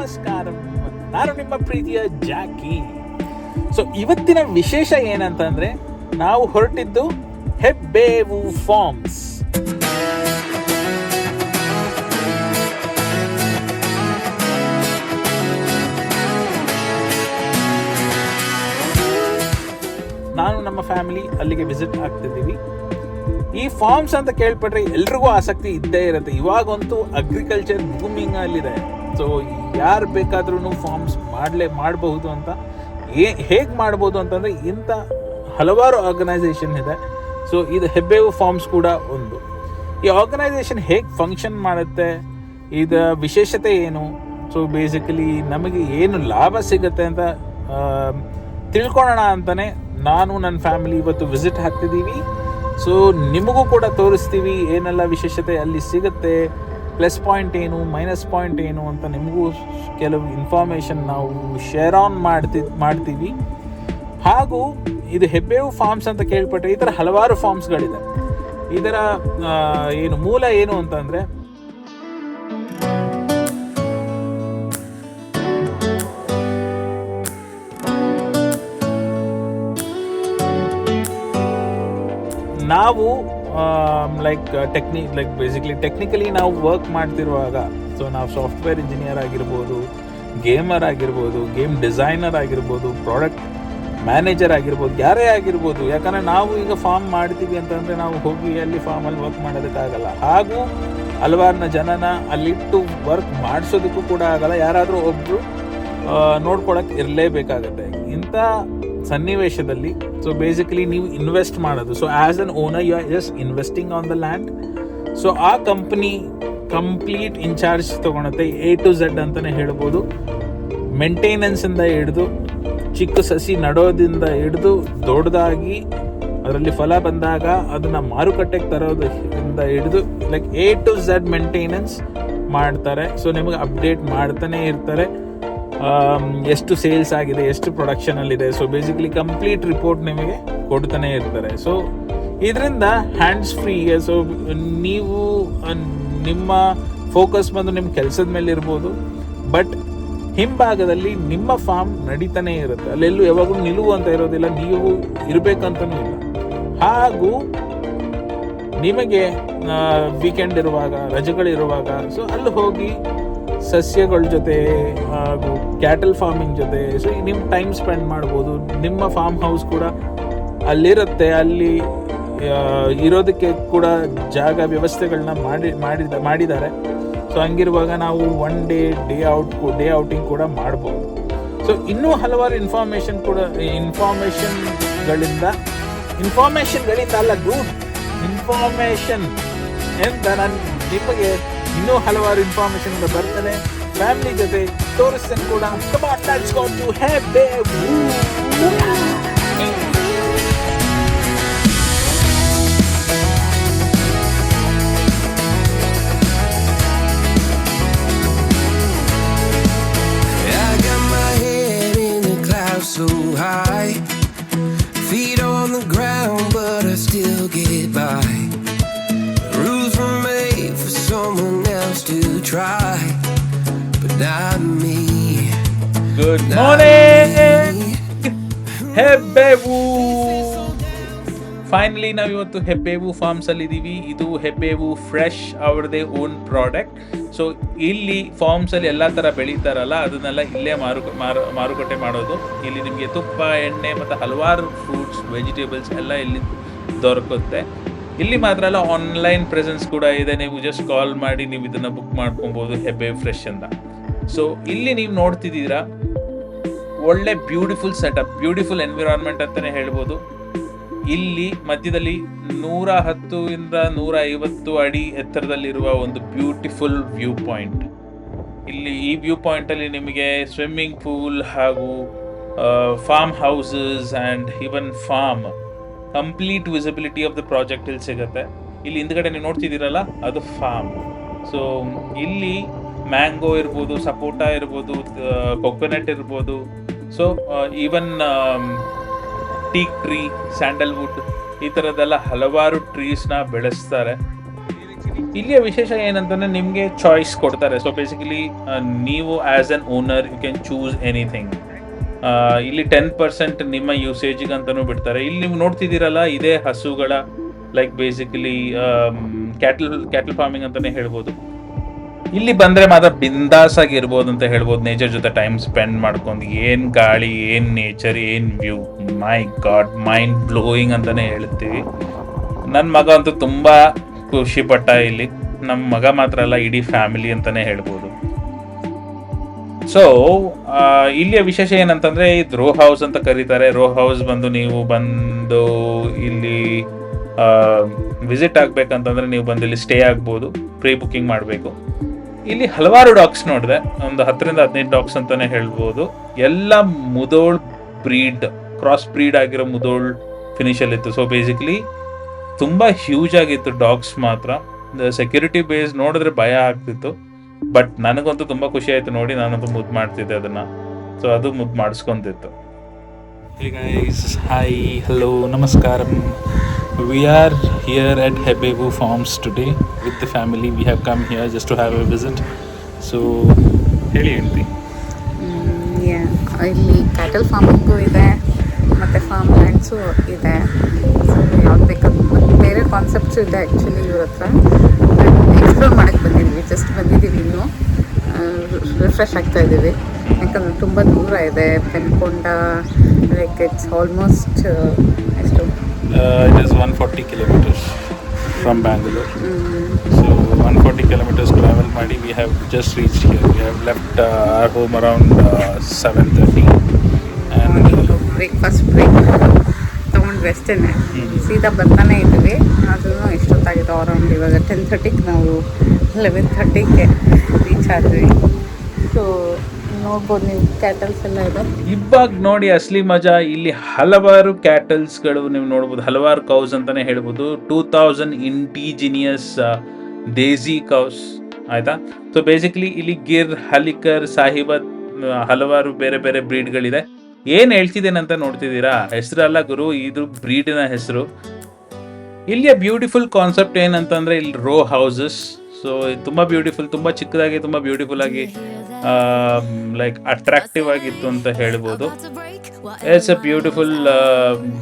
ನಮಸ್ಕಾರ, ನಾನು ನಿಮ್ಮ ಪ್ರೀತಿಯ ಜಾಕಿ. ಸೊ ಇವತ್ತಿನ ವಿಶೇಷ ಏನಂತಂದ್ರೆ, ನಾವು ಹೊರಟಿದ್ದು ಹೆಬ್ಬೇವು ಫಾರ್ಮ್ಸ್. ನಾನು ನಮ್ಮ ಫ್ಯಾಮಿಲಿ ಅಲ್ಲಿಗೆ ವಿಸಿಟ್ ಆಗ್ತಿದ್ದೀವಿ. ಈ ಫಾರ್ಮ್ಸ್ ಅಂತ ಕೇಳ್ಪಟ್ರೆ ಎಲ್ರಿಗೂ ಆಸಕ್ತಿ ಇದ್ದೇ ಇರುತ್ತೆ. ಇವಾಗಂತೂ ಅಗ್ರಿಕಲ್ಚರ್ ಬೂಮಿಂಗ್ ಅಲ್ಲಿದೆ. ಸೊ ಯಾರು ಬೇಕಾದ್ರೂ ಫಾರ್ಮ್ಸ್ ಮಾಡಬಹುದು ಅಂತ. ಹೇಗೆ ಮಾಡ್ಬೋದು ಅಂತಂದರೆ, ಇಂಥ ಹಲವಾರು ಆರ್ಗನೈಸೇಷನ್ ಇದೆ. ಸೊ ಇದು ಹೆಬ್ಬೇವು ಫಾರ್ಮ್ಸ್ ಕೂಡ ಒಂದು. ಈ ಆರ್ಗನೈಸೇಷನ್ ಹೇಗೆ ಫಂಕ್ಷನ್ ಮಾಡುತ್ತೆ, ಇದರ ವಿಶೇಷತೆ ಏನು, ಸೊ ಬೇಸಿಕಲಿ ನಮಗೆ ಏನು ಲಾಭ ಸಿಗುತ್ತೆ ಅಂತ ತಿಳ್ಕೊಳ್ಳೋಣ ಅಂತಲೇ ನಾನು ನನ್ನ ಫ್ಯಾಮಿಲಿ ಇವತ್ತು ವಿಸಿಟ್ ಹಾಕ್ತಿದ್ದೀವಿ. ಸೊ ನಿಮಗೂ ಕೂಡ ತೋರಿಸ್ತೀವಿ ಏನೆಲ್ಲ ವಿಶೇಷತೆ ಅಲ್ಲಿ ಸಿಗುತ್ತೆ, ಪ್ಲಸ್ ಪಾಯಿಂಟ್ ಏನು, ಮೈನಸ್ ಪಾಯಿಂಟ್ ಏನು ಅಂತ ನಿಮಗೂ ಕೆಲವು ಇನ್ಫಾರ್ಮೇಷನ್ ನಾವು ಶೇರ್ ಆನ್ ಮಾಡ್ತೀವಿ. ಹಾಗೂ ಇದು ಹೆಬ್ಬೇವು ಫಾರ್ಮ್ಸ್ ಅಂತ ಕೇಳ್ಪಟ್ಟರೆ ಈ ಥರ ಹಲವಾರು ಫಾರ್ಮ್ಸ್ಗಳಿದೆ. ಇದರ ಮೂಲ ಏನು ಅಂತಂದರೆ, ನಾವು ಟೆಕ್ನಿಕಲಿ ನಾವು ವರ್ಕ್ ಮಾಡ್ತಿರುವಾಗ, ಸೊ ನಾವು ಸಾಫ್ಟ್ವೇರ್ ಇಂಜಿನಿಯರ್ ಆಗಿರ್ಬೋದು, ಗೇಮರ್ ಆಗಿರ್ಬೋದು, ಗೇಮ್ ಡಿಸೈನರ್ ಆಗಿರ್ಬೋದು, ಪ್ರಾಡಕ್ಟ್ ಮ್ಯಾನೇಜರ್ ಆಗಿರ್ಬೋದು, ಯಾರೇ ಆಗಿರ್ಬೋದು. ಯಾಕಂದರೆ ನಾವು ಈಗ ಫಾರ್ಮ್ ಮಾಡ್ತೀವಿ ಅಂತಂದರೆ ನಾವು ಹೋಗಿ ಅಲ್ಲಿ ಫಾರ್ಮಲ್ಲಿ ವರ್ಕ್ ಮಾಡೋದಕ್ಕಾಗಲ್ಲ. ಹಾಗೂ ಹಲವಾರು ಜನನ ಅಲ್ಲಿಟ್ಟು ವರ್ಕ್ ಮಾಡಿಸೋದಕ್ಕೂ ಕೂಡ ಆಗಲ್ಲ. ಯಾರಾದರೂ ಒಬ್ಬರು ನೋಡ್ಕೊಳಕ್ಕೆ ಇರಲೇಬೇಕಾಗತ್ತೆ. ಇಂಥ ಸನ್ನಿವೇಶದಲ್ಲಿ ಸೊ ಬೇಸಿಕಲಿ ನೀವು ಇನ್ವೆಸ್ಟ್ ಮಾಡೋದು. So as an owner you are just investing on the land. So ಆ ಕಂಪ್ನಿ ಕಂಪ್ಲೀಟ್ ಇನ್ಚಾರ್ಜ್ ತೊಗೊಳುತ್ತೆ, A to Z ಅಂತಲೇ ಹೇಳ್ಬೋದು. ಮೇಂಟೆನೆನ್ಸಿಂದ ಹಿಡಿದು, ಚಿಕ್ಕ ಸಸಿ ನಡೋದಿಂದ ಹಿಡಿದು ದೊಡ್ಡದಾಗಿ ಅದರಲ್ಲಿ ಫಲ ಬಂದಾಗ ಅದನ್ನು ಮಾರುಕಟ್ಟೆಗೆ ತರೋದ್ರಿಂದ ಹಿಡಿದು A to Z ಮೇಂಟೆನೆನ್ಸ್ ಮಾಡ್ತಾರೆ. ಸೊ ನಿಮಗೆ ಅಪ್ಡೇಟ್ ಮಾಡ್ತಾನೆ ಇರ್ತಾರೆ, ಎಷ್ಟು ಸೇಲ್ಸ್ ಆಗಿದೆ, ಎಷ್ಟು ಪ್ರೊಡಕ್ಷನಲ್ಲಿದೆ. ಸೊ ಬೇಸಿಕಲಿ ಕಂಪ್ಲೀಟ್ ರಿಪೋರ್ಟ್ ನಿಮಗೆ ಕೊಡ್ತಾನೆ ಇರ್ತಾರೆ. ಸೊ ಇದರಿಂದ ಹ್ಯಾಂಡ್ಸ್ ಫ್ರೀ. ಸೊ ನೀವು ನಿಮ್ಮ ಫೋಕಸ್ ಬಂದು ನಿಮ್ಮ ಕೆಲಸದ ಮೇಲೆ ಇರ್ಬೋದು, ಬಟ್ ಹಿಂಭಾಗದಲ್ಲಿ ನಿಮ್ಮ ಫಾರ್ಮ್ ನಡೀತಾನೆ ಇರುತ್ತೆ. ಅಲ್ಲೆಲ್ಲೂ ಯಾವಾಗಲೂ ನಿಲುವು ಅಂತ ಇರೋದಿಲ್ಲ, ನೀವು ಇರಬೇಕಂತನೂ ಇಲ್ಲ. ಹಾಗೂ ನಿಮಗೆ ವೀಕೆಂಡ್ ಇರುವಾಗ, ರಜೆಗಳಿರುವಾಗ, ಸೊ ಅಲ್ಲಿ ಹೋಗಿ ಸಸ್ಯಗಳ ಜೊತೆ ಹಾಗೂ ಕ್ಯಾಟಲ್ ಫಾರ್ಮಿಂಗ್ ಜೊತೆ ಸೊ ನಿಮ್ಮ ಟೈಮ್ ಸ್ಪೆಂಡ್ ಮಾಡ್ಬೋದು. ನಿಮ್ಮ ಫಾರ್ಮ್ ಹೌಸ್ ಕೂಡ ಅಲ್ಲಿರುತ್ತೆ, ಅಲ್ಲಿ ಇರೋದಕ್ಕೆ ಕೂಡ ಜಾಗ ವ್ಯವಸ್ಥೆಗಳನ್ನ ಮಾಡಿದ್ದಾರೆ. ಸೊ ಹಂಗಿರುವಾಗ ನಾವು ಒನ್ ಡೇ ಔಟಿಂಗ್ ಕೂಡ ಮಾಡ್ಬೋದು. ಸೊ ಇನ್ನೂ ಹಲವಾರು ಇನ್ಫಾರ್ಮೇಷನ್ಗಳಿಂದ ಅಲ್ಲ, ಗುಡ್ ಇನ್ಫಾರ್ಮೇಷನ್ ಅಂತ ನಾನು ನಿಮಗೆ ಇನ್ನೂ ಹಲವಾರು ಇನ್ಫಾರ್ಮೇಷನ್ ಬರ್ತದೆ. ಫ್ಯಾಮಿಲಿ ಜೊತೆ ತೋರಿಸ್ತೇನೆ ಕೂಡ. Come on, let's go to ಹೆಬ್ಬೇವು. I got my head in the clouds so high, feet on the ground but I still get by. Rules were made for someone else to try, but not me. Good morning, Hebbevu. Finally ನಾವು ಇವತ್ತು Hebbevu farms ಅಲ್ಲಿ ಇದ್ದೀವಿ. ಇದು Hebbevu fresh, ಅವ್ರದೇ own product. So ಇಲ್ಲಿ farms ಅಲ್ಲಿ ಎಲ್ಲ ತರ ಬೆಳೀತಾರಲ್ಲ, ಅದನ್ನೆಲ್ಲ ಇಲ್ಲೇ ಮಾರುಕಟ್ಟೆ ಮಾಡೋದು. ಇಲ್ಲಿ ನಿಮಗೆ ತುಪ್ಪ, ಎಣ್ಣೆ ಮತ್ತು ಹಲವಾರು ಫ್ರೂಟ್ಸ್, ವೆಜಿಟೇಬಲ್ಸ್ ಎಲ್ಲ ಇಲ್ಲಿ ದೊರಕುತ್ತೆ. ಇಲ್ಲಿ ಮಾತ್ರ ಅಲ್ಲ, ಆನ್ಲೈನ್ ಪ್ರೆಸೆನ್ಸ್ ಕೂಡ ಇದೆ. ನೀವು ಜಸ್ಟ್ ಕಾಲ್ ಮಾಡಿ ನೀವು ಇದನ್ನು ಬುಕ್ ಮಾಡ್ಕೊಬೋದು, ಹೆಬ್ಬೇವು ಫ್ರೆಶ್ ಅಂತ. ಸೊ ಇಲ್ಲಿ ನೀವು ನೋಡ್ತಿದ್ದೀರಾ, ಒಳ್ಳೆ ಬ್ಯೂಟಿಫುಲ್ ಸೆಟಪ್, ಬ್ಯೂಟಿಫುಲ್ ಎನ್ವಿರಾನ್ಮೆಂಟ್ ಅಂತಲೇ ಹೇಳ್ಬೋದು. ಇಲ್ಲಿ ಮಧ್ಯದಲ್ಲಿ 110 ಇಂದ 150 ಅಡಿ ಎತ್ತರದಲ್ಲಿರುವ ಒಂದು ಬ್ಯೂಟಿಫುಲ್ ವ್ಯೂ ಪಾಯಿಂಟ್. ಇಲ್ಲಿ ಈ ವ್ಯೂ ಪಾಯಿಂಟಲ್ಲಿ ನಿಮಗೆ ಸ್ವಿಮ್ಮಿಂಗ್ ಪೂಲ್ ಹಾಗೂ farm houses and even farm complete visibility of the project ಇಲ್ಲಿ ಸಿಗುತ್ತೆ. ಇಲ್ಲಿ ಹಿಂದ್ಗಡೆ ನೀವು ನೋಡ್ತಿದ್ದೀರಲ್ಲ, ಅದು ಫಾರ್ಮ್. ಸೊ ಇಲ್ಲಿ ಮ್ಯಾಂಗೋ ಇರ್ಬೋದು, ಸಪೋಟಾ ಇರ್ಬೋದು, ಕೊಕೊನಟ್ ಇರ್ಬೋದು. So even teak tree, Sandalwood, ಈ ಥರದ್ದೆಲ್ಲ ಹಲವಾರು ಟ್ರೀಸ್ನ ಬೆಳೆಸ್ತಾರೆ. ಇಲ್ಲಿಯ ವಿಶೇಷ ಏನಂತಂದರೆ ನಿಮಗೆ ಚಾಯ್ಸ್ ಕೊಡ್ತಾರೆ. ಸೊ ಬೇಸಿಕಲಿ ನೀವು as an owner you can choose anything. ಇಲ್ಲಿ 10% ನಿಮ್ಮ ಯೂಸೇಜಿಗೆ ಅಂತಲೂ ಬಿಡ್ತಾರೆ. ಇಲ್ಲಿ ನೀವು ನೋಡ್ತಿದ್ದೀರಲ್ಲ, ಇದೇ ಹಸುಗಳ ಲೈಕ್ ಬೇಸಿಕಲಿ ಕ್ಯಾಟಲ್ ಫಾರ್ಮಿಂಗ್ ಅಂತಲೇ ಹೇಳ್ಬೋದು. ಇಲ್ಲಿ ಬಂದರೆ ಮಾತ್ರ ಬಿಂದಾಸ್ ಆಗಿರ್ಬೋದು ಅಂತ ಹೇಳ್ಬೋದು. ನೇಚರ್ ಜೊತೆ ಟೈಮ್ ಸ್ಪೆಂಡ್ ಮಾಡ್ಕೊಂಡು, ಏನು ಗಾಳಿ, ಏನು ನೇಚರ್, ಏನು ವ್ಯೂ, ಮೈ ಗಾಡ್, ಮೈಂಡ್ ಬ್ಲೋಯಿಂಗ್ ಅಂತಲೇ ಹೇಳ್ತೀವಿ. ನನ್ನ ಮಗ ಅಂತೂ ತುಂಬ ಖುಷಿಪಟ್ಟ. ಇಲ್ಲಿ ನಮ್ಮ ಮಗ ಮಾತ್ರ ಅಲ್ಲ, ಇಡೀ ಫ್ಯಾಮಿಲಿ ಅಂತಲೇ ಹೇಳ್ಬೋದು. ಸೊ ಇಲ್ಲಿಯ ವಿಶೇಷ ಏನಂತಂದರೆ ಇದು ರೋ ಹೌಸ್ ಅಂತ ಕರೀತಾರೆ. ರೋ ಹೌಸ್ ಬಂದು ನೀವು ಬಂದು ಇಲ್ಲಿ ವಿಸಿಟ್ ಆಗಬೇಕಂತಂದರೆ ನೀವು ಬಂದು ಇಲ್ಲಿ ಸ್ಟೇ ಆಗ್ಬೋದು, ಪ್ರೀ ಬುಕ್ಕಿಂಗ್ ಮಾಡಬೇಕು. ಇಲ್ಲಿ ಹಲವಾರು ಡಾಗ್ಸ್ ನೋಡಿದೆ, ಒಂದು 10-15 ಡಾಗ್ಸ್ ಅಂತಲೇ ಹೇಳ್ಬೋದು. ಎಲ್ಲ ಮುದೋಳ್ ಬ್ರೀಡ್, ಕ್ರಾಸ್ ಬ್ರೀಡ್ ಆಗಿರೋ ಮುದೋಳ್ ಫಿನಿಷಲ್ಲಿತ್ತು. ಸೊ ಬೇಸಿಕಲಿ ತುಂಬ ಹ್ಯೂಜ್ ಆಗಿತ್ತು ಡಾಗ್ಸ್ ಮಾತ್ರ. ಸೆಕ್ಯೂರಿಟಿ ಬೇಸ್ ನೋಡಿದ್ರೆ ಭಯ ಆಗ್ತಿತ್ತು, ಬಟ್ ನನಗಂತೂ ತುಂಬ ಖುಷಿ ಆಯಿತು ನೋಡಿ. ನಾನಂತೂ ಮುದ್ದು ಮಾಡ್ತಿದ್ದೆ ಅದನ್ನು. ಸೊ ಅದು ಮುದ್ದು ಮಾಡಿಸ್ಕೊಂತಿತ್ತು. Hey guys, hi, hello, namaskaram. We are here at Hebevu Farms today with the family. We have come here just to have a visit. So, ಹೇಳಿ ಹೇಳ್ತಿ. ಇಲ್ಲಿ ಕ್ಯಾಟಲ್ ಫಾರ್ಮಿಂಗು ಇದೆ ಮತ್ತು ಫಾರ್ಮ್ ಲ್ಯಾಂಡ್ಸು ಇದೆ. ಸೊ ಯಾವ್ದು ಬೇಕಾದ್ರೂ ಬೇರೆ ಕಾನ್ಸೆಪ್ಟ್ಸು ಇದೆ ಆ್ಯಕ್ಚುಲಿ ಇವ್ರ ಹತ್ರ. ಎಕ್ಸ್ಪ್ಲೋರ್ ಮಾಡೋಕ್ಕೆ ಬಂದಿದ್ದೀವಿ, ಜಸ್ಟ್ ಬಂದಿದ್ದೀವಿ, ಇನ್ನೂ ರಿಫ್ರೆಶ್ ಆಗ್ತಾ ಇದ್ದೀವಿ. ಯಾಕಂದರೆ ತುಂಬ ದೂರ ಇದೆ ಪೆನ್ಕೊಂಡ. ಲೈಕ್ ಇಟ್ಸ್ ಆಲ್ಮೋಸ್ಟ್ ಎಷ್ಟು It is 140 kilometers from Bangalore. So 140 kilometers travel ಮಾಡಿ we have just reached here. We have left our home around 7:30 and breakfast break ತೊಗೊಂಡು ರೆಸ್ಟೇನೆ ಸೀದಾ ಬರ್ತಾನೆ ಇದ್ದೀವಿ. ಅದನ್ನು ಎಷ್ಟೊತ್ತಾಗಿದೆ ಅರೌಂಡ್ ಇವಾಗ 10:30ಗೆ ನಾವು 11:30ಗೆ ರೀಚ್ ಆದ್ವಿ. ಸೊ ನೋಡ್ಬೋದು ನೀವು ಕ್ಯಾಟಲ್ಸ್ ಎಲ್ಲ ಇದೆ. ಇವಾಗ ನೋಡಿ ಅಸಲಿ ಮಜಾ. ಇಲ್ಲಿ ಹಲವಾರು ಕ್ಯಾಟಲ್ಸ್ಗಳು ನೀವು ನೋಡ್ಬೋದು, ಹಲವಾರು ಕೌಸ್ ಅಂತಾನೆ ಹೇಳ್ಬೋದು. 2000 ಇಂಡಿಜಿನಿಯಸ್ ದೇಸಿ ಕೌಸ್ ಆಯ್ತಾ. ಸೊ ಬೇಸಿಕಲಿ ಇಲ್ಲಿ ಗಿರ್, ಹಲಿಕರ್, ಸಾಹಿಬತ್, ಹಲವಾರು ಬೇರೆ ಬೇರೆ ಬ್ರೀಡ್ಗಳಿದೆ. ಏನು ಹೇಳ್ತಿದ್ದೇನೆ ಅಂತ ನೋಡ್ತಿದ್ದೀರಾ? ಹೆಸರಲ್ಲ ಗುರು, ಇದು ಬ್ರೀಡಿನ ಹೆಸರು. ಇಲ್ಲಿಯ ಬ್ಯೂಟಿಫುಲ್ ಕಾನ್ಸೆಪ್ಟ್ ಏನಂತಂದರೆ ಇಲ್ಲಿ ರೋ ಹೌಸಸ್. ಸೊ ತುಂಬ ಬ್ಯೂಟಿಫುಲ್, ತುಂಬ ಚಿಕ್ಕದಾಗಿ, ತುಂಬ ಬ್ಯೂಟಿಫುಲ್ ಆಗಿ, ಲೈಕ್ ಅಟ್ರಾಕ್ಟಿವ್ ಆಗಿತ್ತು ಅಂತ ಹೇಳ್ಬೋದು. It's a beautiful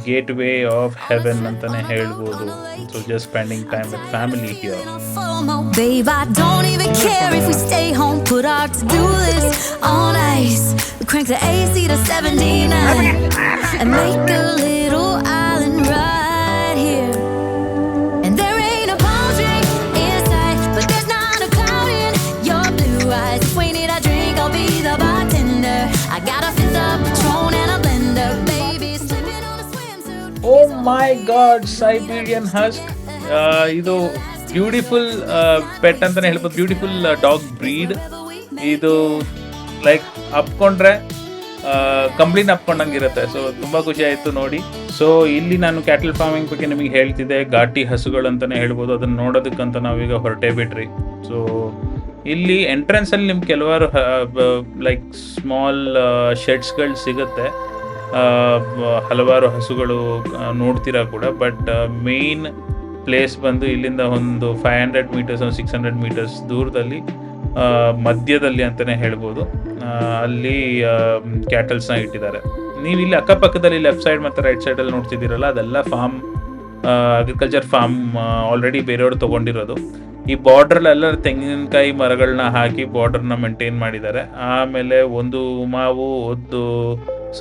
gate way of Heaven ಅಂತಾನೆ ಹೇಳ್ಬೋದು. So just spending time with family here. Babe, I don't even care if we stay home, put our to-do list on ice. Crank the AC to 79 and make a little island right here. And there ain't a palm tree in sight, but there's not a cloud in your blue eyes. If we need a drink, I'll be the bartender. I got a fifth of Patron and a blender, baby, slipping on a swimsuit. Oh my God, Siberian Husky. ಇದು beautiful pet ಅಂತಲೇ ಹೇಳ್ಬೋದು. Beautiful dog bread ಇದು. Like ಅಪ್ಕೊಂಡ್ರೆ complete ಅಪ್ಕೊಂಡಂಗೆ ಇರುತ್ತೆ. So ತುಂಬ ಖುಷಿ ಆಯಿತು ನೋಡಿ. So ಇಲ್ಲಿ ನಾನು ಕ್ಯಾಟಲ್ ಫಾರ್ಮಿಂಗ್ ಬಗ್ಗೆ ನಿಮಗೆ ಹೇಳ್ತಿದ್ದೆ. ಘಾಟಿ ಹಸುಗಳು ಅಂತಲೇ ಹೇಳ್ಬೋದು. ಅದನ್ನು ನೋಡೋದಕ್ಕಂತ ನಾವೀಗ ಹೊರಟೇ ಬಿಟ್ರಿ. ಸೊ ಇಲ್ಲಿ ಎಂಟ್ರೆನ್ಸಲ್ಲಿ ನಿಮ್ಗೆ ಕೆಲವಾರು ಲೈಕ್ ಸ್ಮಾಲ್ ಶೆಡ್ಸ್ಗಳು ಸಿಗುತ್ತೆ. ಹಲವಾರು ಹಸುಗಳು ನೋಡ್ತೀರಾ ಕೂಡ. ಬಟ್ ಮೇನ್ ಪ್ಲೇಸ್ ಬಂದು ಇಲ್ಲಿಂದ ಒಂದು 500 ಮೀಟರ್ಸ್ 600 ಮೀಟರ್ಸ್ ದೂರದಲ್ಲಿ ಮಧ್ಯದಲ್ಲಿ ಅಂತಲೇ ಹೇಳ್ಬೋದು. ಅಲ್ಲಿ ಕ್ಯಾಟಲ್ಸ್ನ ಇಟ್ಟಿದ್ದಾರೆ. ನೀವು ಇಲ್ಲಿ ಅಕ್ಕಪಕ್ಕದಲ್ಲಿ ಲೆಫ್ಟ್ ಸೈಡ್ ಮತ್ತು ರೈಟ್ ಸೈಡಲ್ಲಿ ನೋಡ್ತಿದ್ದೀರಲ್ಲ, ಅದೆಲ್ಲ ಫಾರ್ಮ್, ಅಗ್ರಿಕಲ್ಚರ್ ಫಾರ್ಮ್ ಆಲ್ರೆಡಿ ಬೇರೆಯವರು ತೊಗೊಂಡಿರೋದು. ಈ ಬಾರ್ಡ್ರಲ್ಲೆಲ್ಲ ತೆಂಗಿನಕಾಯಿ ಮರಗಳನ್ನ ಹಾಕಿ ಬಾರ್ಡರ್ನ ಮೇಂಟೈನ್ ಮಾಡಿದ್ದಾರೆ. ಆಮೇಲೆ ಒಂದು ಮಾವು, ಒಂದು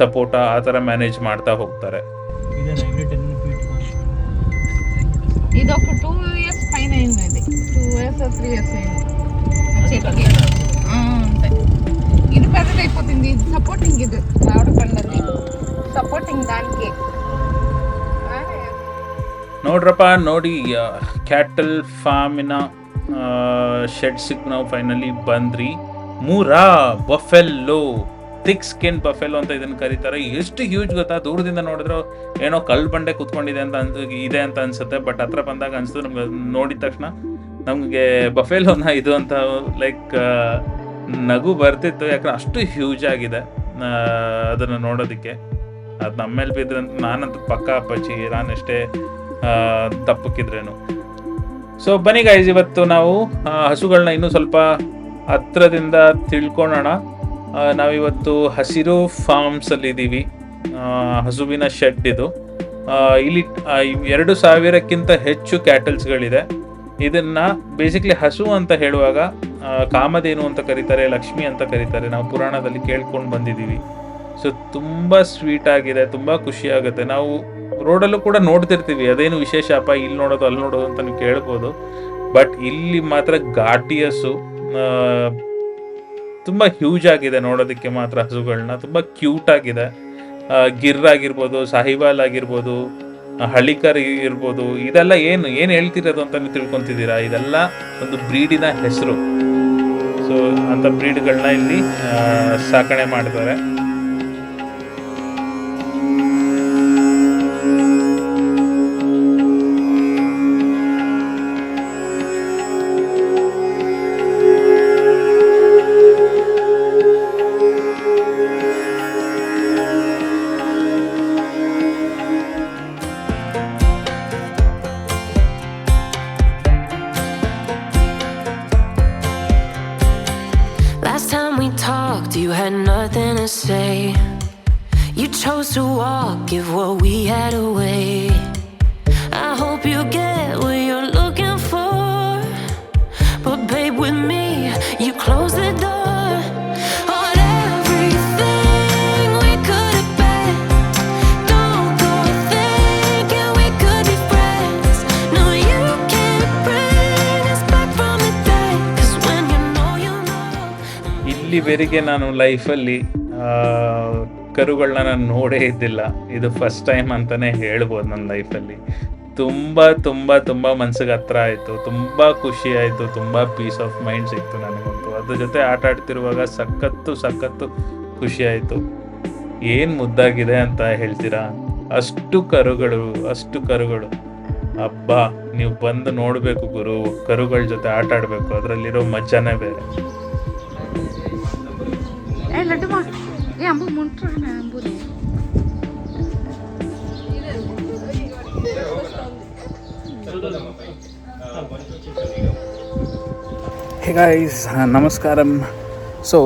ಸಪೋಟ, ಆ ಥರ ಮ್ಯಾನೇಜ್ ಮಾಡ್ತಾ ಹೋಗ್ತಾರೆ. ಇದು 2 years ಫೈನ್ ಇದೆ. 2 years or 3 years చెట్టుకి అంతే. ఇది పెద్దదైపోతుంది. ఇది సపోర్టింగ్, ఇది మామిడి పండ్లది సపోర్టింగ్ దానికి. ನೋಡ್ರಪ್ಪ ನೋಡಿ, ಕ್ಯಾಟಲ್ ಫಾರ್ಮಿನ ಶೆಡ್ಸಿಗೆ ನಾವು ಫೈನಲಿ ಬಂದ್ರಿ. ಮೂರಾ ಬಫೆಲ್ಲೋ, ಥಿಕ್ ಸ್ಕಿನ್ ಬಫೆಲ್ಲೋ ಅಂತ ಇದನ್ನು ಕರೀತಾರೆ. ಎಷ್ಟು ಹ್ಯೂಜ್ ಗೊತ್ತಾ? ದೂರದಿಂದ ನೋಡಿದ್ರೆ ಏನೋ ಕಲ್ಲು ಬಂಡೆ ಕೂತ್ಕೊಂಡಿದೆ ಅಂತ ಅನ್ಸುತ್ತೆ. ಬಟ್ ಹತ್ರ ಬಂದಾಗ ಅನ್ಸುತ್ತೆ ನಮ್ಗೆ, ನೋಡಿದ ತಕ್ಷಣ ನಮಗೆ ಬಫೆಲೋನ ಇದು ಅಂತ ಲೈಕ್ ನಗು ಬರ್ತಿತ್ತು. ಯಾಕಂದ್ರೆ ಅಷ್ಟು ಹ್ಯೂಜ್ ಆಗಿದೆ ಅದನ್ನು ನೋಡೋದಕ್ಕೆ. ಅದು ನಮ್ಮ ಮೇಲೆ ಬಿದ್ದರೆ ನಾನಂತೂ ಪಕ್ಕ ಅಪ್ಪಚ್ಚಿ, ನಾನೆಷ್ಟೇ ದಪ್ಪಕ್ಕಿದ್ರೇನು. ಸೊ ಬನ್ನಿ ಗೈಸ್, ಇವತ್ತು ನಾವು ಹಸುಗಳನ್ನ ಇನ್ನೂ ಸ್ವಲ್ಪ ಹತ್ರದಿಂದ ತಿಳ್ಕೊಳ್ಳೋಣ. ನಾವಿವತ್ತು ಹಸಿರು ಫಾರ್ಮ್ಸಲ್ಲಿ ಇದ್ದೀವಿ. ಹಸುವಿನ ಶೆಡ್ ಇದು. ಇಲ್ಲಿ 2,000ಕ್ಕಿಂತ ಹೆಚ್ಚು ಕ್ಯಾಟಲ್ಸ್ಗಳಿದೆ. ಇದನ್ನ ಬೇಸಿಕ್ಲಿ ಹಸು ಅಂತ ಹೇಳುವಾಗ ಕಾಮಧೇನು ಅಂತ ಕರೀತಾರೆ, ಲಕ್ಷ್ಮಿ ಅಂತ ಕರೀತಾರೆ. ನಾವು ಪುರಾಣದಲ್ಲಿ ಕೇಳ್ಕೊಂಡು ಬಂದಿದ್ದೀವಿ. ಸೊ ತುಂಬ ಸ್ವೀಟ್ ಆಗಿದೆ, ತುಂಬ ಖುಷಿ ಆಗುತ್ತೆ. ನಾವು ರೋಡಲ್ಲೂ ಕೂಡ ನೋಡ್ತಿರ್ತೀವಿ, ಅದೇನು ವಿಶೇಷ ಅಪ್ಪ ಇಲ್ಲಿ ನೋಡೋದು ಅಲ್ಲಿ ನೋಡೋದು ಅಂತ ನೀವು ಕೇಳ್ಬೋದು. ಬಟ್ ಇಲ್ಲಿ ಮಾತ್ರ ಘಾಟಿ ಹಸು ತುಂಬ ಹ್ಯೂಜ್ ಆಗಿದೆ ನೋಡೋದಕ್ಕೆ ಮಾತ್ರ. ಹಸುಗಳನ್ನ ತುಂಬ ಕ್ಯೂಟ್ ಆಗಿದೆ. ಗಿರ್ ಆಗಿರ್ಬೋದು, ಸಾಹಿವಾಲ್ ಆಗಿರ್ಬೋದು, ಹಳ್ಳಿಕರ್ ಇರ್ಬೋದು, ಇದೆಲ್ಲ ಏನು ಹೇಳ್ತಿರೋದು ಅಂತ ನೀವು ತಿಳ್ಕೊತಿದ್ದೀರಾ. ಇದೆಲ್ಲ ಒಂದು ಬ್ರೀಡಿನ ಹೆಸರು. ಸೊ ಅಂಥ ಬ್ರೀಡ್ಗಳನ್ನ ಇಲ್ಲಿ ಸಾಕಣೆ ಮಾಡ್ತಾರೆ. Last time we talked, you had nothing to say. You chose to walk, give what we had away. I hope you get what you're looking for, but babe, with me, you close the door on everything we could have been. Don't go thinking we could be friends. No, you can't bring us back from the dead, 'cause when you know, you know. ಇಲ್ಲಿವರೆಗೆ ನಾನು ಲೈಫಲ್ಲಿ ಕರುಗಳನ್ನ ನಾನು ನೋಡೇ ಇದ್ದಿಲ್ಲ. ಇದು first time ಅಂತಲೇ ಹೇಳ್ಬೋದು ನನ್ನ ಲೈಫಲ್ಲಿ. ತುಂಬ ತುಂಬ ತುಂಬ ಮನ್ಸಿಗೆ ಹತ್ರ ಆಯಿತು, ತುಂಬ ಖುಷಿ ಆಯಿತು, ತುಂಬ ಪೀಸ್ ಆಫ್ ಮೈಂಡ್ ಸಿಕ್ತು ನನಗಂತೂ. ಅದ್ರ ಜೊತೆ ಆಟ ಆಡ್ತಿರುವಾಗ ಸಖತ್ತು ಖುಷಿ ಆಯಿತು. ಏನು ಮುದ್ದಾಗಿದೆ ಅಂತ ಹೇಳ್ತೀರಾ, ಅಷ್ಟು ಕರುಗಳು. ಅಬ್ಬಾ, ನೀವು ಬಂದು ನೋಡಬೇಕು ಗುರು, ಕರುಗಳ ಜೊತೆ ಆಟ ಆಡಬೇಕು, ಅದರಲ್ಲಿರೋ ಮಜಾನೇ ಬೇರೆ. ಲಡ್ಡುಮ್ಮ, ಅಂಬು ಮುಂಟ್ರಣ ಅಂಬುದು. Hey guys, ನಮಸ್ಕಾರಂ. ಸೊ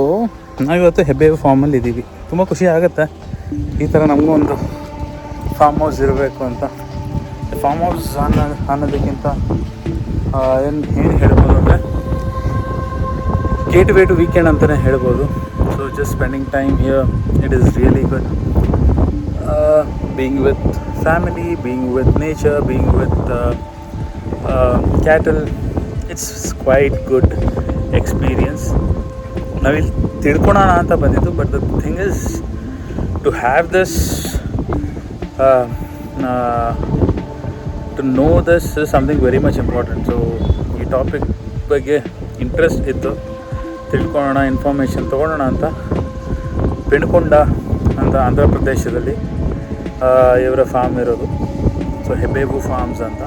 ನಾವಿವತ್ತು ಹೆಬ್ಬೇವು ಫಾರ್ಮಲ್ಲಿ ಇದ್ದೀವಿ. ತುಂಬ ಖುಷಿ ಆಗುತ್ತೆ ಈ ಥರ ನಮಗೂ ಒಂದು ಫಾರ್ಮ್ ಹೌಸ್ ಇರಬೇಕು ಅಂತ. ಫಾರ್ಮ್ ಹೌಸ್ ಅನ್ನೋದಕ್ಕಿಂತ ಏನು ಹೇಳ್ಬೋದು ಅಂದರೆ ಗೇಟ್ ವೇ ಟು ವೀಕೆಂಡ್ ಅಂತಲೇ ಹೇಳ್ಬೋದು. So just spending time here, it is really good. Being with family, being with nature, being with cattle, it's quite good experience. ನಾವಿಲ್ಲಿ ತಿಳ್ಕೊಳೋಣ ಅಂತ ಬಂದಿದ್ದು. But the thing is to have this, to know this is something very much important. So ಈ topic ಬಗ್ಗೆ interest ಇತ್ತು, ತಿಳ್ಕೊಳ್ಳೋಣ, information ತೊಗೊಳ್ಳೋಣ ಅಂತ ಪೆಣ್ಕೊಂಡ ಅಂತ ಆಂಧ್ರ ಪ್ರದೇಶದಲ್ಲಿ ಇವರ ಫಾರ್ಮ್ ಇರೋದು. ಸೊ ಹೆಬ್ಬೇವು ಫಾರ್ಮ್ಸ್ ಅಂತ.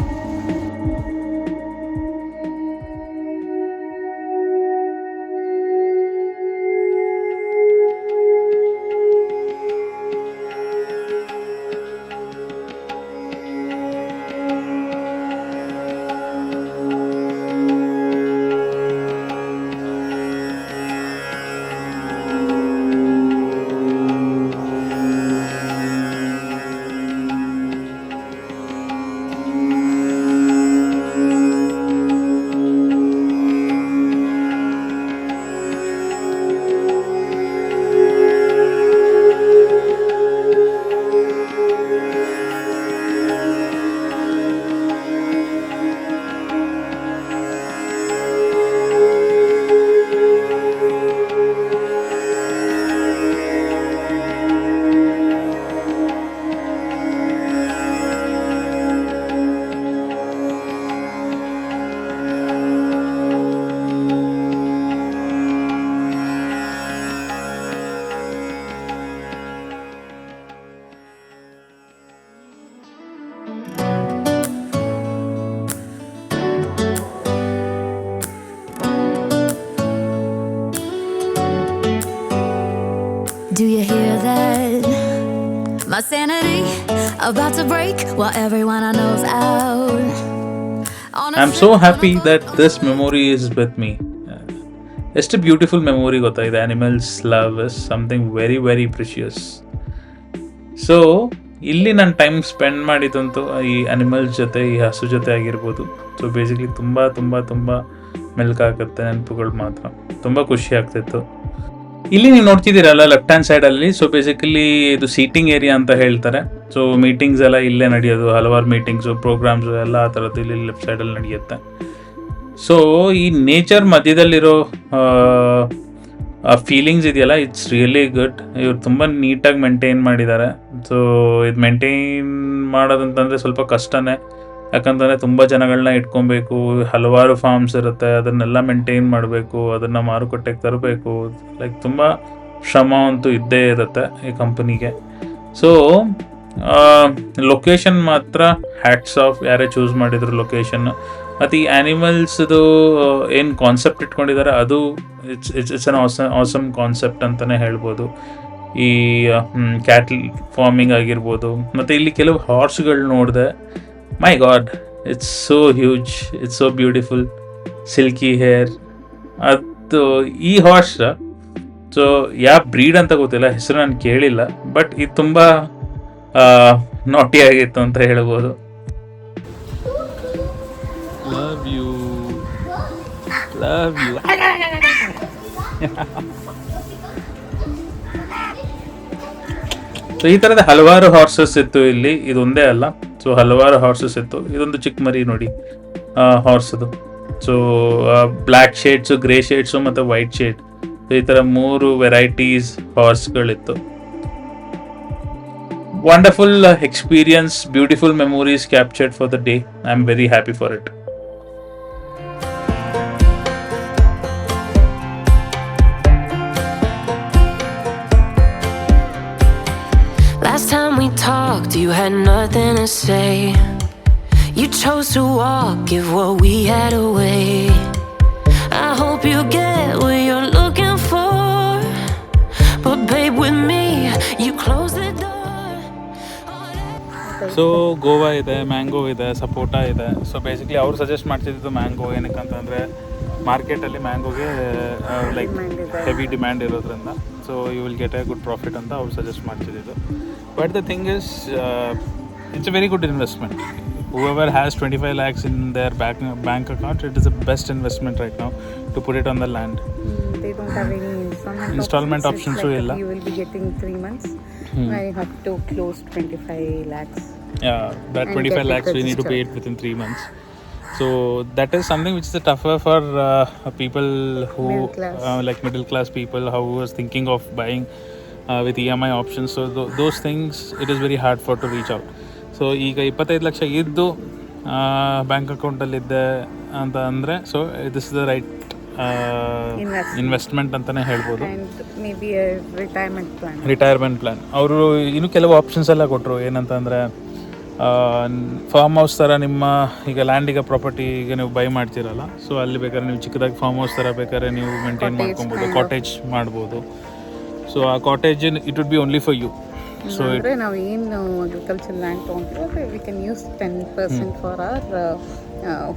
Do you hear that? My sanity about to break while everyone I know's out. on a I am so happy that this memory is with me. ಎಷ್ಟು ಬ್ಯೂಟಿಫುಲ್ ಮೆಮೊರಿ ಗೊತ್ತಾ ಇದು. Animals love is something very very precious. So ಇಲ್ಲಿ ನಾನು time spend ಮಾಡಿದಂತೂ ಈ animals ಜೊತೆ, ಈ ಹಸು ಜೊತೆ ಆಗಿರ್ಬೋದು. ಸೊ ಬೇಸಿಕ್ಲಿ ತುಂಬ ತುಂಬ ತುಂಬ ಮೆಲ್ಕಾಗುತ್ತೆ ನೆನಪುಗಳು ಮಾತ್ರ. ತುಂಬ ಖುಷಿ ಆಗ್ತಿತ್ತು. ಇಲ್ಲಿ ನೀವು ನೋಡ್ತಿದ್ದೀರಲ್ಲ ಲೆಫ್ಟ್ ಹ್ಯಾಂಡ್ ಸೈಡಲ್ಲಿ, ಸೊ ಬೇಸಿಕಲಿ ಇದು ಸೀಟಿಂಗ್ ಏರಿಯಾ ಅಂತ ಹೇಳ್ತಾರೆ. ಸೊ ಮೀಟಿಂಗ್ಸ್ ಎಲ್ಲ ಇಲ್ಲೇ ನಡೆಯೋದು, ಹಲವಾರು ಮೀಟಿಂಗ್ಸು, ಪ್ರೋಗ್ರಾಮ್ಸು ಎಲ್ಲ ಆ ಥರದ್ದು ಇಲ್ಲಿ ಲೆಫ್ಟ್ ಸೈಡಲ್ಲಿ ನಡೆಯುತ್ತೆ. ಸೊ ಈ ನೇಚರ್ ಮಧ್ಯದಲ್ಲಿರೋ ಆ ಫೀಲಿಂಗ್ಸ್ ಇದೆಯಲ್ಲ, ಇಟ್ಸ್ ರಿಯಲಿ ಗುಡ್. ಇವ್ರು ತುಂಬ ನೀಟಾಗಿ ಮೇಂಟೈನ್ ಮಾಡಿದ್ದಾರೆ. ಸೊ ಇದು ಮೇಂಟೈನ್ ಮಾಡೋದಂತಂದರೆ ಸ್ವಲ್ಪ ಕಷ್ಟನೇ, ಯಾಕಂತಂದರೆ ತುಂಬ ಜನಗಳನ್ನ ಇಟ್ಕೊಬೇಕು, ಹಲವಾರು ಫಾರ್ಮ್ಸ್ ಇರುತ್ತೆ, ಅದನ್ನೆಲ್ಲ ಮೇಂಟೈನ್ ಮಾಡಬೇಕು, ಅದನ್ನು ಮಾರುಕಟ್ಟೆಗೆ ತರಬೇಕು. ಲೈಕ್ ತುಂಬ ಶ್ರಮ ಅಂತೂ ಇದ್ದೇ ಇರುತ್ತೆ ಈ ಕಂಪನಿಗೆ. ಸೊ ಲೊಕೇಶನ್ ಮಾತ್ರ ಹ್ಯಾಟ್ಸ್ ಆಫ್, ಯಾರೇ ಚೂಸ್ ಮಾಡಿದ್ರು ಲೊಕೇಶನ್. ಮತ್ತು ಈ ಆ್ಯನಿಮಲ್ಸ್ದು ಏನು ಕಾನ್ಸೆಪ್ಟ್ ಇಟ್ಕೊಂಡಿದ್ದಾರೆ ಅದು ಇಟ್ಸ್ ಅನ್ ಆಸಮ್ ಕಾನ್ಸೆಪ್ಟ್ ಅಂತಲೇ ಹೇಳ್ಬೋದು. ಈ ಕ್ಯಾಟಲ್ ಫಾರ್ಮಿಂಗ್ ಆಗಿರ್ಬೋದು. ಮತ್ತು ಇಲ್ಲಿ ಕೆಲವು ಹಾರ್ಸ್ಗಳು ನೋಡಿದೆ. My god, it's so huge, it's so beautiful, silky hair. ಅದು ಈ ಹಾರ್ಸ್, ಸೊ ಯಾವ ಬ್ರೀಡ್ ಅಂತ ಗೊತ್ತಿಲ್ಲ, ಹೆಸರು ನಾನು ಕೇಳಿಲ್ಲ, ಬಟ್ ಇದು ತುಂಬ ನಾಟಿ ಆಗಿತ್ತು ಅಂತ ಹೇಳ್ಬೋದು. Love you, love you. So ಈ ಥರದ ಹಲವಾರು ಹಾರ್ಸಸ್ ಇತ್ತು ಇಲ್ಲಿ, ಇದೊಂದೇ ಅಲ್ಲ. ಸೊ ಹಲವಾರು ಹಾರ್ಸಸ್ ಇತ್ತು. ಇದೊಂದು ಚಿಕ್ಕ ಮರಿ ನೋಡಿ ಹಾರ್ಸದು. So black shades, grey shades ಮತ್ತು ವೈಟ್ ಶೇಡ್, ಈ ಥರ 3 ವೆರೈಟೀಸ್ ಹಾರ್ಸ್ಗಳಿತ್ತು. Wonderful experience, beautiful memories captured for the day. I am very happy for it. Last time we talked, you had nothing to say. You chose to walk, give what we had away. I hope you get what you're looking for. But babe, with me, you close the door. So guava ಇದೆ, mango ಇದೆ, sapota ಇದೆ. So basically ಅವ್ರು suggest ಮಾಡ್ತಿದ್ದು mango. ಏನಕ್ಕಂತಂದರೆ ಮಾರ್ಕೆಟಲ್ಲಿ ಮ್ಯಾಂಗೋಗೆ like heavy demand ಇರೋದ್ರಿಂದ, so you will get a good profit ಅಂತ ಅವ್ರು ಸಜೆಸ್ಟ್ ಮಾಡ್ತಿದ್ದು. But the thing is, it's a very good investment. Whoever has 25 lakhs in their bank account, it is the best investment right now to put it on the land. They don't have any installment options. Like illa. You will be getting 3 months. I have to close 25 lakhs. Yeah, that 25 lakhs we need to pay it within 3 months. So that is something which is tougher for people who like middle class people who was thinking of buying with EMI options. So those things, it is very hard for to reach out. So ಈಗ 25 ಲಕ್ಷ ಇದ್ದು bank ಅಕೌಂಟಲ್ಲಿದ್ದೆ ಅಂತ ಅಂದರೆ, so this is the right investment ಅಂತಲೇ ಹೇಳ್ಬೋದು. Retirement plan ಅವರು ಇನ್ನೂ ಕೆಲವು options ಎಲ್ಲ ಕೊಟ್ಟರು. ಏನಂತಂದರೆ ಫಾರ್ಮ್ ಹೌಸ್ ಥರ ನಿಮ್ಮ ಈಗ ಲ್ಯಾಂಡಿಗೆ ಪ್ರಾಪರ್ಟಿ ಈಗ ನೀವು ಬೈ ಮಾಡ್ತೀರಲ್ಲ, ಸೊ ಅಲ್ಲಿ ಬೇಕಾದ್ರೆ ನೀವು ಚಿಕ್ಕದಾಗಿ ಫಾರ್ಮ್ ಹೌಸ್ ಥರ ಬೇಕಾದ್ರೆ ನೀವು ಮೇಂಟೈನ್ ಮಾಡ್ಕೊಬೋದು, ಕಾಟೇಜ್ ಮಾಡ್ಬೋದು. ಸೊ ಆ cottage it would be only for you. So ಅಂದರೆ ನಾವು ಏನು ಅಗ್ರಿಕಲ್ಚರ್ ಲ್ಯಾಂಡ್ ತೊಗೊಂಡ್ರೆ we can use 10% for our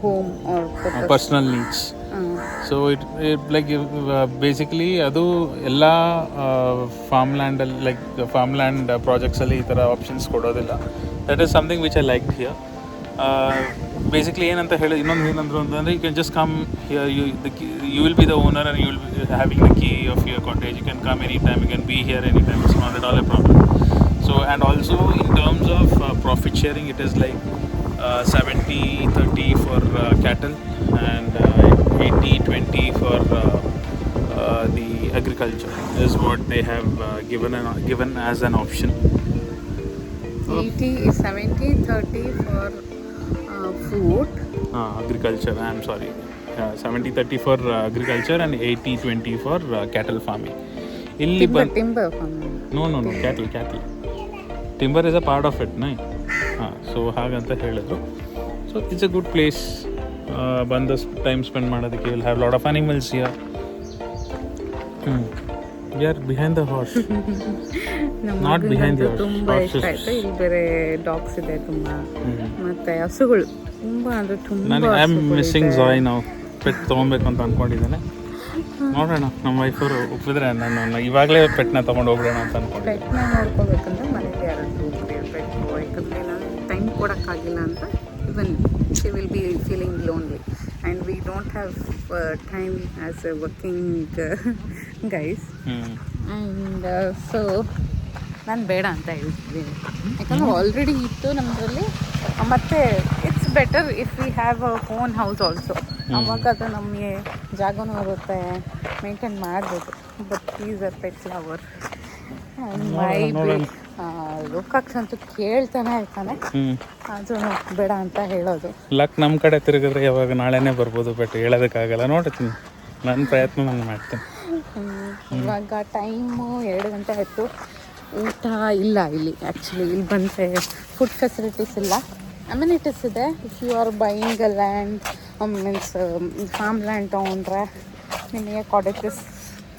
home or personal needs. So it like basically ಅದು ಎಲ್ಲ ಫಾರ್ಮ್ ಲ್ಯಾಂಡಲ್ಲಿ, ಲೈಕ್ ಫಾರ್ಮ್ ಲ್ಯಾಂಡ್ ಪ್ರಾಜೆಕ್ಟ್ಸಲ್ಲಿ ಈ ಥರ ಆಪ್ಷನ್ಸ್ ಕೊಡೋದಿಲ್ಲ. That is something which I like here. Basically ಏನಂತ ಹೇಳಿ ಇನ್ನೊಂದು ಏನಂದ್ರು ಅಂತಂದರೆ, you can just come here, you will be the owner and you will B having the key of your cottage. You can come any time, you can be here any time. It's not at all a problem. So and also in terms of profit sharing, it is like 70-30 for cattle and 80-20 for the agriculture is what they have given as an option. 70-30 for food. Agriculture, I am sorry. 70-30 for agriculture and 80-20 for cattle farming. Timber farming. No, cattle. Timber is a part of it, right? So ಹಾಗಂತ ಹೇಳಿದ್ರು. So it's a good place. ಬಂದ time spend ಮಾಡೋದಕ್ಕೆ. Will have lot of animals here. We are behind the horse. ನಮ್ಮ Not behind ಮಗನಿಗಂತೂ yours. ತುಂಬಾ Horses. ಇಷ್ಟ ಆಯ್ತು. ಇಲ್ಲಿ ಬೇರೆ ಡಾಗ್ಸ್ ಇದೆ ತುಂಬಾ, ಮತ್ತೆ ಹಸುಗಳು ತುಂಬಾ ಅಂದ್ರೆ ತುಂಬಾ ನನಗೆ ಐ ಆಮ್ ಹಸುಗಳು ಮಿಸ್ಸಿಂಗ್ ಇದೆ. ಜಾಯ್ ನಾವು ಪೆಟ್ ತೊಗೊಬೇಕು ಅಂತ ಅಂದ್ಕೊಂಡಿದ್ದೇನೆ. ನೋಡೋಣ, ನಮ್ಮ ವೈಫರು ಒಪ್ಪಿದ್ರೆ ನಾನು ಇವಾಗಲೇ ಪೆಟ್ನ ತೊಗೊಂಡು ಹೋಗ್ಬಿಡೋಣ ಅಂತ ಅಂದ್ಕೊಂಡಿದ್ದೆ. ಪೆಟ್ನ ನೋಡ್ಕೋಬೇಕಂದ್ರೆ ಮನೇಲಿ ಯಾರಾದರೂ ಇರಬೇಕು, ಯಾಕಂದರೆ ನಾನು ಟೈಮ್ ಕೊಡೋಕ್ಕಾಗಿಲ್ಲ ಅಂತ even she will be feeling lonely and we don't have time as a working guys and so ನಾನು ಬೇಡ ಅಂತ ಹೇಳ್ತಿದ್ದೀನಿ. ಯಾಕಂದರೆ ಆಲ್ರೆಡಿ ಇತ್ತು ನಮ್ಮದ್ರಲ್ಲಿ, ಮತ್ತು it's better if we have a own house also. ಅವಾಗ ಅದು ನಮಗೆ ಜಾಗನೂ ಇರುತ್ತೆ, ಮೇಂಟೈನ್ ಮಾಡ್ಬೋದು. But is a pet lover and my Lokaksha ಅಂತೂ ಕೇಳ್ತಾನೆ ಇರ್ತಾನೆ, ಅದು ಬೇಡ ಅಂತ ಹೇಳೋದು. ಲಕ್ ನಮ್ಮ ಕಡೆ ತಿರುಗಿದ್ರೆ ಯಾವಾಗ ನಾಳೆನೇ ಬರ್ಬೋದು, ಬಟ್ ಹೇಳೋದಕ್ಕಾಗಲ್ಲ. ನೋಡ್ತೀನಿ, ನನ್ನ ಪ್ರಯತ್ನ ನಾನು ಮಾಡ್ತೀನಿ. ಇವಾಗ ಟೈಮು 2 ಗಂಟೆ ಆಯಿತು, ಊಟ ಇಲ್ಲ ಇಲ್ಲಿ. ಆ್ಯಕ್ಚುಲಿ ಇಲ್ಲಿ ಬಂದರೆ ಫುಡ್ ಫೆಸಿಲಿಟೀಸ್ ಇಲ್ಲ. ಅಮ್ಯುನಿಟೀಸ್ ಇದೆ. If you are buying a land means farm land ತೊಗೊಂಡ್ರೆ ನಿಮಗೆ ಕಾಟೇಜಸ್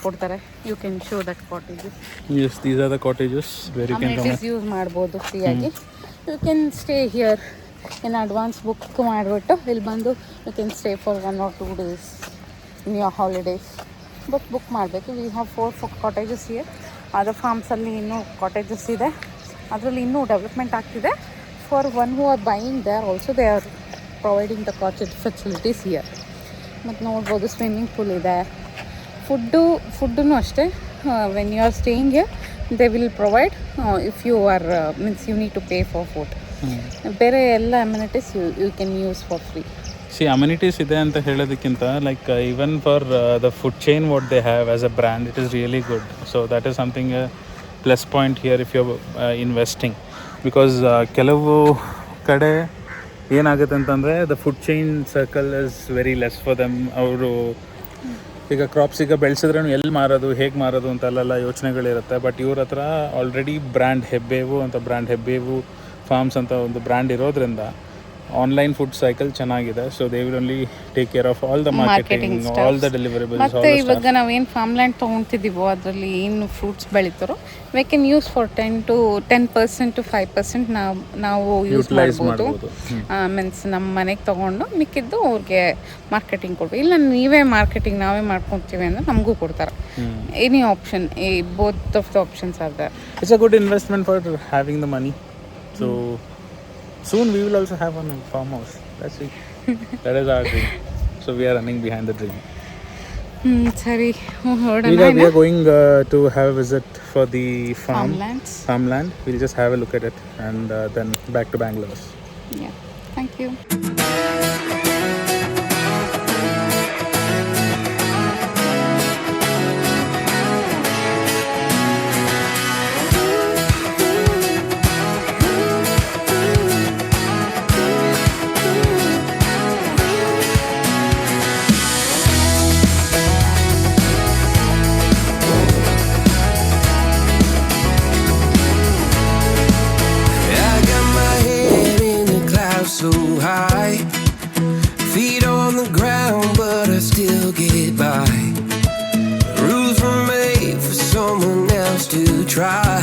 ಕೊಡ್ತಾರೆ. You can show that cottages. Yes, these are the cottages where you can come. Amenities use ಮಾಡ್ಬೋದು ಫ್ರೀಯಾಗಿ. You can stay here in advance book ಮಾಡಿಬಿಟ್ಟು ಇಲ್ಲಿ ಬಂದು you can stay for 1 or 2 days in your holidays. But book ಮಾಡಬೇಕು. We have 4 cottages here. Other ಫಾರ್ಮ್ಸಲ್ಲಿ ಇನ್ನೂ cottages ಇದೆ, ಅದರಲ್ಲಿ ಇನ್ನೂ ಡೆವಲಪ್ಮೆಂಟ್ ಆಗ್ತಿದೆ. For one who are buying there also they are providing the cottage facilities here. ಮತ್ತು ನೋಡ್ಬೋದು swimming pool ಇದೆ. ಫುಡ್ಡೂ ಅಷ್ಟೇ. When you are staying here they will provide. If you are means you need to pay for food. ಬೇರೆ ಎಲ್ಲ amenities you can use for free. See amenities ಇದೆ ಅಂತ ಹೇಳೋದಕ್ಕಿಂತ like even for the food chain what they have as a brand, it is really good. So that is something plus point here if you investing. Because ಕೆಲವು ಕಡೆ ಏನಾಗುತ್ತೆ ಅಂತಂದರೆ the food chain circle is very less for them. ಅವರು ಈಗ crops ಈಗ ಬೆಳೆಸಿದ್ರೂ ಎಲ್ಲಿ ಮಾರೋದು, ಹೇಗೆ ಮಾರೋದು ಅಂತೆಲ್ಲ ಯೋಚನೆಗಳಿರುತ್ತೆ. ಬಟ್ ಇವ್ರ ಹತ್ರ ಆಲ್ರೆಡಿ ಬ್ರ್ಯಾಂಡ್ ಹೆಬ್ಬೇವು ಫಾರ್ಮ್ಸ್ ಅಂತ ಒಂದು ಬ್ರ್ಯಾಂಡ್ ಇರೋದ್ರಿಂದ ಆನ್ಲೈನ್ ಫುಡ್ ಸೈಕಲ್ ಚೆನ್ನಾಗಿದೆ. So they will only take care of all the marketing, all the deliverables. ಮತ್ತು ಇವಾಗ ನಾವೇನು ಫಾರ್ಮ್ ಲ್ಯಾಂಡ್ ತೊಗೊತಿದ್ದೀವೋ ಅದರಲ್ಲಿ ಏನು ಫ್ರೂಟ್ಸ್ ಬೆಳೀತಾರೋ we can use for 10% to 5% ನಾವು ಯೂಸ್ ಮಾಡ್ಬೋದು. ಮೀನ್ಸ್ ನಮ್ಮ ಮನೆಗೆ ತೊಗೊಂಡು ಮಿಕ್ಕಿದ್ದು ಅವ್ರಿಗೆ ಮಾರ್ಕೆಟಿಂಗ್ ಕೊಡ್ಬೇಕು. ಇಲ್ಲ ನೀವೇ ಮಾರ್ಕೆಟಿಂಗ್ ನಾವೇ ಮಾಡ್ಕೊತೀವಿ ಅಂದರೆ ನಮಗೂ ಕೊಡ್ತಾರೆ. Any option, both of the options are there. It's a good investment for having the money. So soon we will also have a farmhouse. Let's see. That is our dream. So we are running behind the dream. ಸರಿ ಹೊರಡೋಣ. ಈಗ we are going to have a visit for the farmland. We'll just have a look at it and then back to Bangalore. Yeah. Thank you. I got my head in the clouds so high, feet on the ground, but I still get by. Rules were made for someone else to try,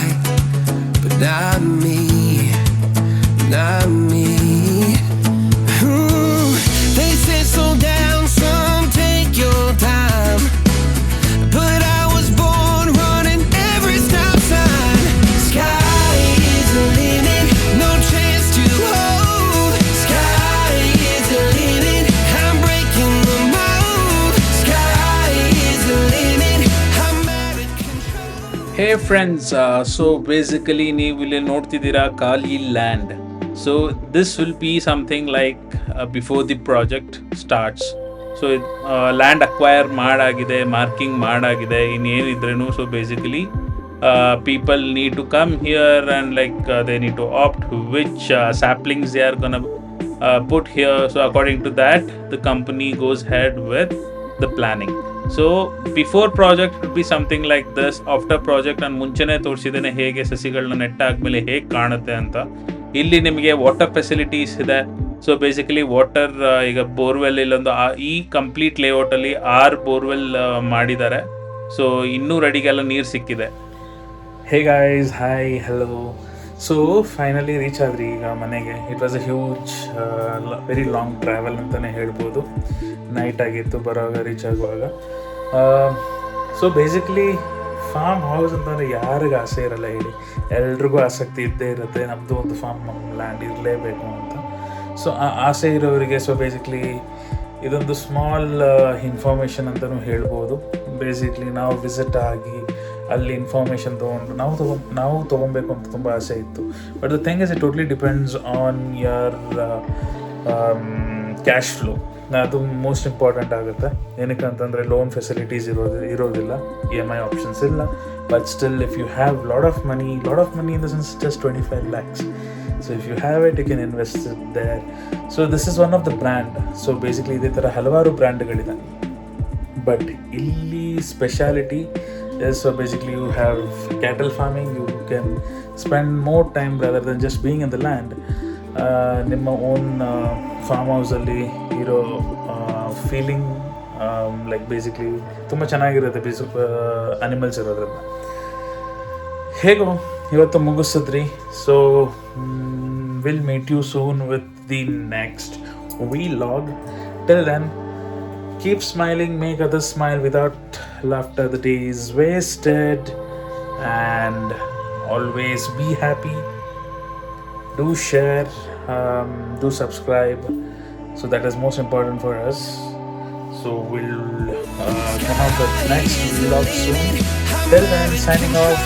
but not me, not me. They say slow down, some take your time, but I was born running every stop sign. Sky is the limit, no chance to hold. Sky is the limit, I'm breaking the mold. Sky is the limit, I'm out of control. Hey friends, so basically ನೀವು ಇಲ್ಲಿ ನೋಡ್ತಿದ್ದೀರಾ ಖಾಲಿ land. So this will be something like before the project starts. So land acquire ಮಾಡಾಗಿದೆ, marking ಮಾಡಾಗಿದೆ, ಇನ್ನೇನಿದ್ರೂ. So basically people need to come here and like they need to opt which saplings they are gonna put here. So according to that the company goes ahead with the planning. So before project would be something like this. After project ನಾನು ಮುಂಚೆನೇ ತೋರಿಸಿದ್ದೇನೆ ಹೇಗೆ ಸಸಿಗಳನ್ನ ನೆಟ್ಟಾದ್ಮೇಲೆ ಹೇಗೆ ಕಾಣುತ್ತೆ ಅಂತ. ಇಲ್ಲಿ ನಿಮಗೆ ವಾಟರ್ ಫೆಸಿಲಿಟೀಸ್ ಇದೆ. ಸೊ ಬೇಸಿಕಲಿ ವಾಟರ್ ಈಗ ಬೋರ್ವೆಲ್ ಇಲ್ಲೊಂದು ಈ ಕಂಪ್ಲೀಟ್ ಲೇಔಟಲ್ಲಿ 6 ಬೋರ್ವೆಲ್ ಮಾಡಿದ್ದಾರೆ. ಸೊ 200 ಅಡಿಗೆಲ್ಲ ನೀರು ಸಿಕ್ಕಿದೆ. Hey guys, hi, hello. So finally reach ಆದ್ರಿ ಈಗ ಮನೆಗೆ. It was a huge very long travel ಅಂತಲೇ ಹೇಳ್ಬೋದು. ನೈಟ್ ಆಗಿತ್ತು ಬರೋವಾಗ, ರೀಚ್ ಆಗುವಾಗ. ಸೊ ಬೇಸಿಕ್ಲಿ ಫಾರ್ಮ್ ಹೌಸ್ ಅಂತಂದರೆ ಯಾರಿಗೆ ಆಸೆ ಇರಲ್ಲ ಹೇಳಿ, ಎಲ್ರಿಗೂ ಆಸಕ್ತಿ ಇದ್ದೇ ಇರುತ್ತೆ, ನಮ್ಮದು ಒಂದು ಫಾರ್ಮ್ ಲ್ಯಾಂಡ್ ಇರಲೇಬೇಕು ಅಂತ. ಸೊ ಆ ಆಸೆ ಇರೋರಿಗೆ ಸೊ ಬೇಸಿಕ್ಲಿ ಇದೊಂದು ಸ್ಮಾಲ್ ಇನ್ಫಾರ್ಮೇಷನ್ ಅಂತಲೂ ಹೇಳ್ಬೋದು. ಬೇಸಿಕ್ಲಿ ನಾವು ವಿಸಿಟ್ ಆಗಿ ಅಲ್ಲಿ ಇನ್ಫಾರ್ಮೇಷನ್ ತೊಗೊಂಡು ನಾವು ತೊಗೊಬೇಕು ಅಂತ ತುಂಬ ಆಸೆ ಇತ್ತು. But the thing is it totally depends on your cash flow. ಅದು ಮೋಸ್ಟ್ ಇಂಪಾರ್ಟೆಂಟ್ ಆಗುತ್ತೆ. ಏನಕ್ಕೆ ಅಂತಂದರೆ ಲೋನ್ ಫೆಸಿಲಿಟೀಸ್ ಇರೋದಿಲ್ಲ, EMI ಆಪ್ಷನ್ಸ್ ಇಲ್ಲ. But still if you have lot of money in the sense just 25 lakhs. So if you have it, you can invest it there. So this is one of the brand. So basically ಇದೇ ಥರ ಹಲವಾರು ಬ್ರ್ಯಾಂಡ್ಗಳಿದೆ. But ಇಲ್ಲಿ speciality is, so basically you have cattle farming. You can spend more time rather than just being in the land. ನಿಮ್ಮ own form ಹೌಸಲ್ಲಿ ಇರೋ feeling like basically ತುಂಬ ಚೆನ್ನಾಗಿರುತ್ತೆ. Animals ಇರೋದ್ರಿಂದ ಹೇಗೋ ಇವತ್ತು ಮುಗಿಸಿದ್ರಿ. So will meet you soon with the next vlog. Till then, keep smiling, make others smile. Without laughter, the day is wasted. And always be happy. Do share, do subscribe. So that is most important for us. So we'll come out with next vlog soon. Till then, signing off.